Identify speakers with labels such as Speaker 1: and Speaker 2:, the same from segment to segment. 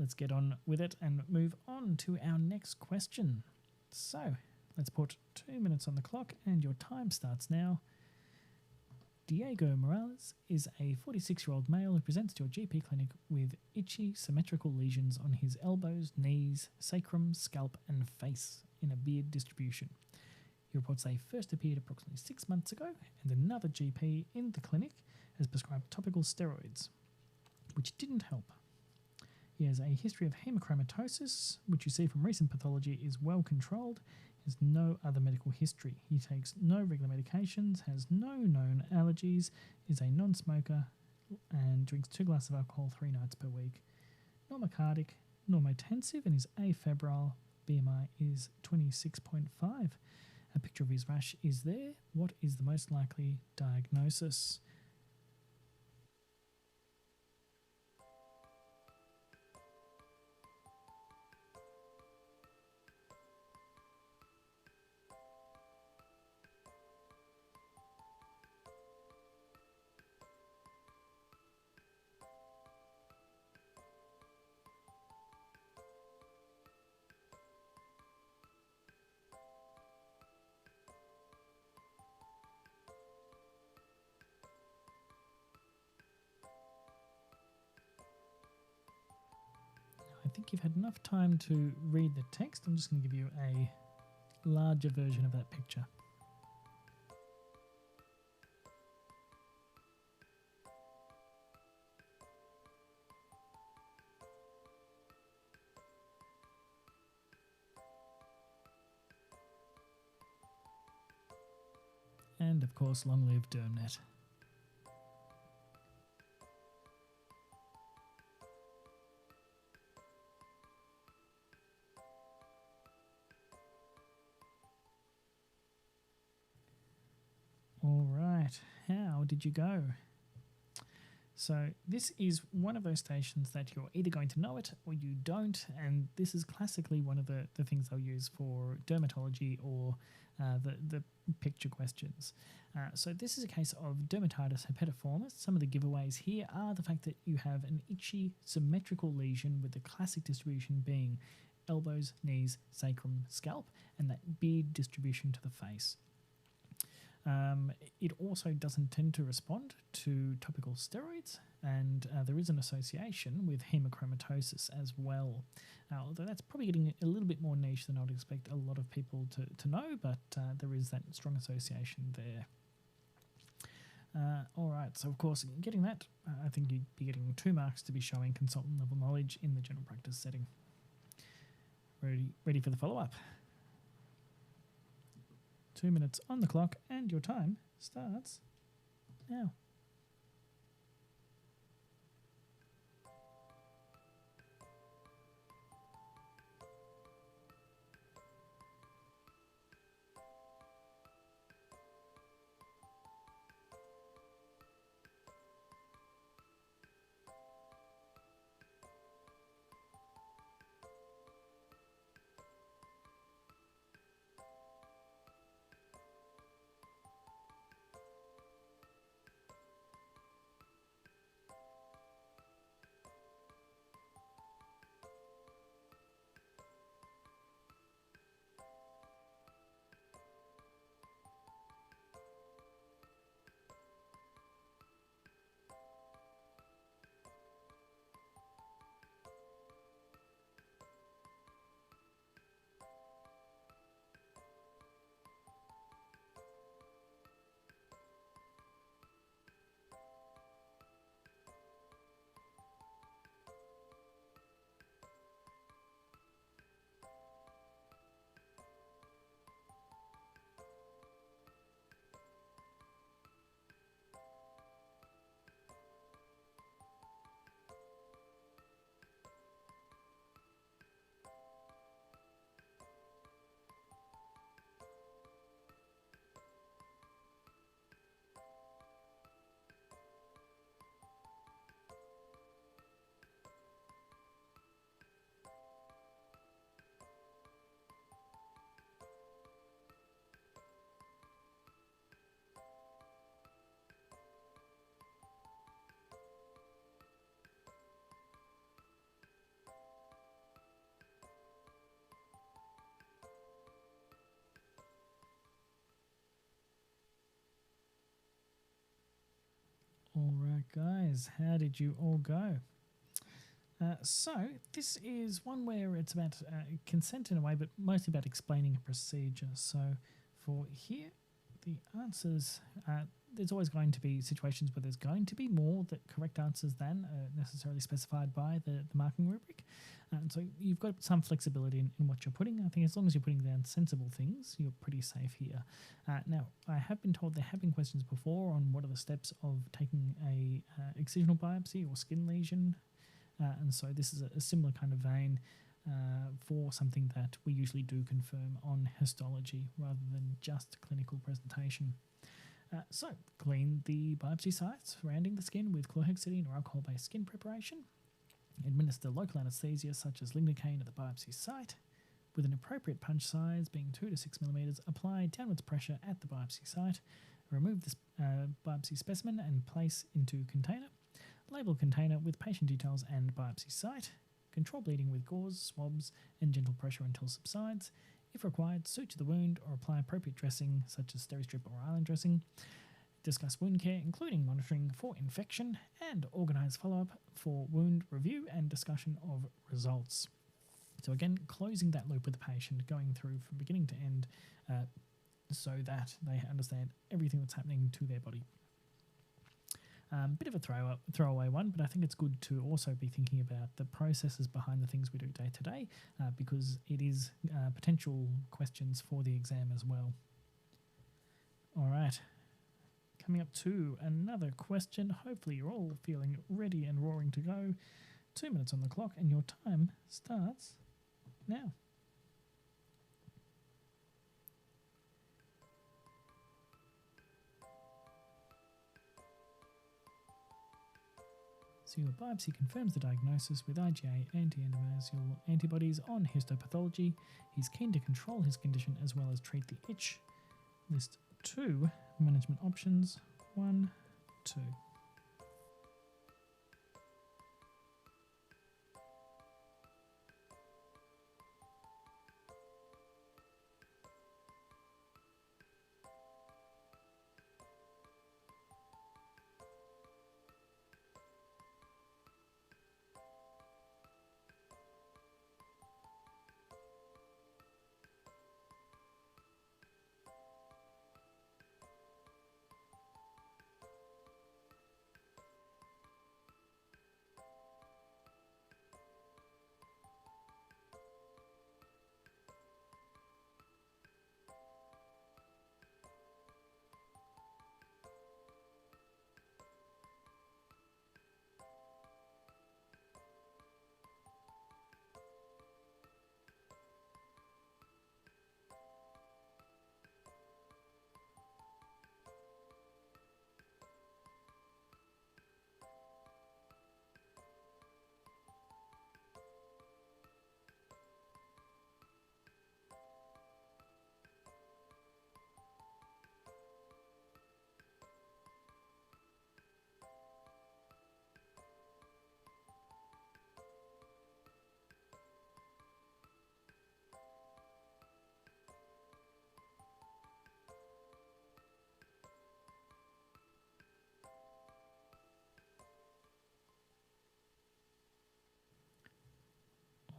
Speaker 1: let's get on with it and move on to our next question. So let's put 2 minutes on the clock and your time starts now. Diego Morales is a 46-year-old male who presents to your GP clinic with itchy symmetrical lesions on his elbows, knees, sacrum, scalp and face in a beard distribution. He reports they first appeared approximately 6 months ago, and another GP in the clinic has prescribed topical steroids, which didn't help. He has a history of hemochromatosis, which you see from recent pathology is well controlled. He has no other medical history. He takes no regular medications, has no known allergies, is a non-smoker, and drinks 2 glasses of alcohol 3 nights per week. Normocardic, normotensive, and is afebrile. BMI is 26.5. A picture of his rash is there. What is the most likely diagnosis? I think you've had enough time to read the text. I'm just going to give you a larger version of that picture. And of course, long live DermNet. All right, how did you go? So this is one of those stations that you're either going to know it or you don't, and this is classically one of the things they'll use for dermatology or the picture questions. So this is a case of dermatitis herpetiformis. Some of the giveaways here are the fact that you have an itchy symmetrical lesion with the classic distribution being elbows, knees, sacrum, scalp, and that beard distribution to the face. It also doesn't tend to respond to topical steroids, and there is an association with hemochromatosis as well. Although that's probably getting a little bit more niche than I would expect a lot of people to know, but there is that strong association there. Alright, so of course, getting that, I think you'd be getting 2 marks to be showing consultant level knowledge in the general practice setting. Ready for the follow-up? 2 minutes on the clock and your time starts now. All right, guys, how did you all go? So this is one where it's about consent in a way, but mostly about explaining a procedure. So for here, the answers, there's always going to be situations where there's going to be more correct answers than necessarily specified by the marking rubric. And so you've got some flexibility in what you're putting. I think as long as you're putting down sensible things, you're pretty safe here. Now, I have been told there have been questions before on what are the steps of taking a excisional biopsy or skin lesion. And so this is a similar kind of vein for something that we usually do confirm on histology rather than just clinical presentation. So clean the biopsy site surrounding the skin with chlorhexidine or alcohol-based skin preparation. Administer local anaesthesia such as lignocaine at the biopsy site. With an appropriate punch size being 2 to 6 millimeters, apply downwards pressure at the biopsy site. Remove this biopsy specimen and place into container. Label container with patient details and biopsy site. Control bleeding with gauze, swabs, and gentle pressure until subsides. If required, suture the wound or apply appropriate dressing such as Steri-Strip or island dressing. Discuss wound care, including monitoring for infection, and organise follow-up for wound review and discussion of results. So again, closing that loop with the patient, going through from beginning to end so that they understand everything that's happening to their body. Bit of a throwaway one, but I think it's good to also be thinking about the processes behind the things we do day to day because it is potential questions for the exam as well. All right, coming up to another question. Hopefully you're all feeling ready and roaring to go. 2 minutes on the clock and your time starts now. So your biopsy confirms the diagnosis with IgA anti-endometriosis antibodies on histopathology. He's keen to control his condition as well as treat the itch. List 2 management options. 1, 2.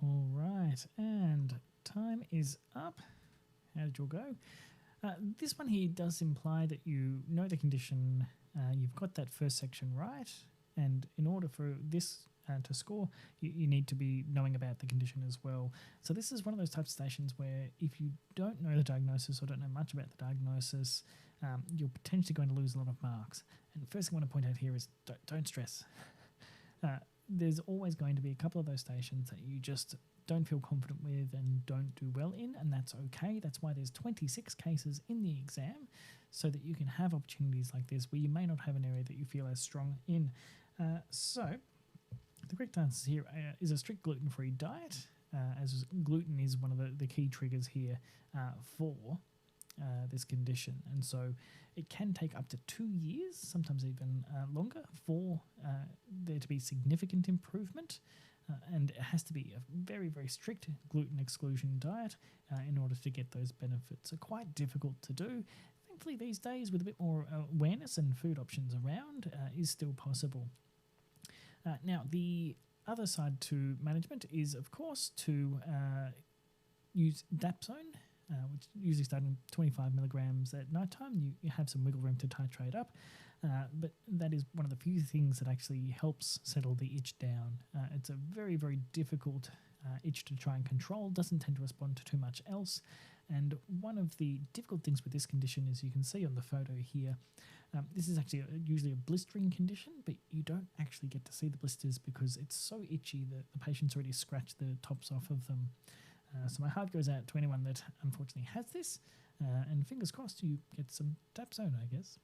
Speaker 1: All right, and time is up. How did you all go? This one here does imply that you know the condition, you've got that first section right, and in order for this to score, you need to be knowing about the condition as well. So this is one of those types of stations where if you don't know the diagnosis or don't know much about the diagnosis, you're potentially going to lose a lot of marks. And the first thing I want to point out here is don't stress. There's always going to be a couple of those stations that you just don't feel confident with and don't do well in, and that's okay. That's why there's 26 cases in the exam, so that you can have opportunities like this where you may not have an area that you feel as strong in. So the correct answer here is a strict gluten-free diet, as gluten is one of the key triggers here for this condition. And so it can take up to 2 years, sometimes even longer, for there to be significant improvement. And it has to be a very, very strict gluten exclusion diet in order to get those benefits. So quite difficult to do. particularly these days with a bit more awareness and food options around, is still possible. Now, the other side to management is, of course, to use dapsone, which usually starting 25 milligrams at night time. You have some wiggle room to titrate up, but that is one of the few things that actually helps settle the itch down. It's a very, very difficult itch to try and control, doesn't tend to respond to too much else. And one of the difficult things with this condition is you can see on the photo here, this is actually usually a blistering condition, but you don't actually get to see the blisters because it's so itchy that the patient's already scratched the tops off of them. So my heart goes out to anyone that unfortunately has this, and fingers crossed you get some dapsone, I guess.